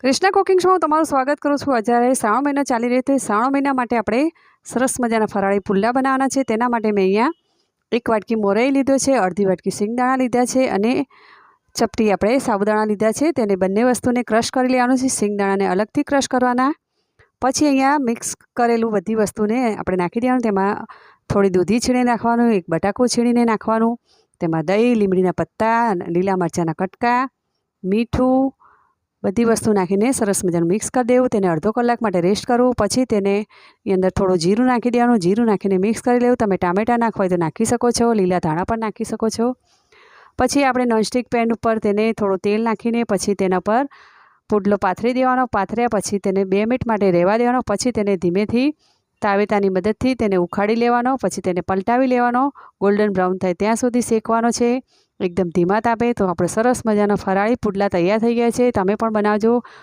Krishna cooking શોમાં તમારું સ્વાગત કરું છું। અત્યારે શ્રાવણ મહિનો ચાલી રહ્યો છે। શ્રાવણ મહિના માટે આપણે સરસ મજાના ફરાળી પુલ્લા બનાવવાના છે। તેના માટે મેં અહીંયા 1 વાટકી મોરઈ લીધો છે, અડધી વાટકી સિંગદાણા લીધા છે અને ચપટી આપણે સાબુદાણા લીધા છે। તેને બંને વસ્તુને ક્રશ કરી લેવાનું છે। સિંગદાણાને અલગથી ક્રશ કરવાના। પછી અહીંયા મિક્સ કરેલું બધી વસ્તુને આપણે નાખી દેવાનું। તેમાં થોડી દૂધી છીણીને નાખવાનું, 1 બટાકો છીણીને નાખવાનું, તેમાં દહીં, લીમડીના પત્તા, લીલા મરચાંના કટકા, મીઠું, બધી વસ્તુ નાખીને સરસ મજાનું મિક્સ કરી દેવું। તેને અડધો કલાક માટે રેસ્ટ કરવું। પછી તેને અંદર થોડું જીરું નાખી દેવાનું। જીરું નાખીને મિક્સ કરી લેવું। તમે ટામેટાં નાખવા હોય તો નાખી શકો છો, લીલા ધાણા પણ નાખી શકો છો। પછી આપણે નોનસ્ટિક પેન ઉપર તેને થોડું તેલ નાખીને પછી તેના પર પુડલો પાથરી દેવાનો। પાથર્યા પછી તેને 2 મિનિટ માટે રહેવા દેવાનો। પછી તેને ધીમેથી તાવેતાની મદદથી તેને ઉખાડી લેવાનો। પછી તેને પલટાવી લેવાનો। ગોલ્ડન બ્રાઉન થાય ત્યાં સુધી શેકવાનો છે, એકદમ ધીમા તાપે। તો આપણે સરસ મજાના ફરાળી પુડલા તૈયાર થઈ ગયા છે। તમે પણ બનાવજો।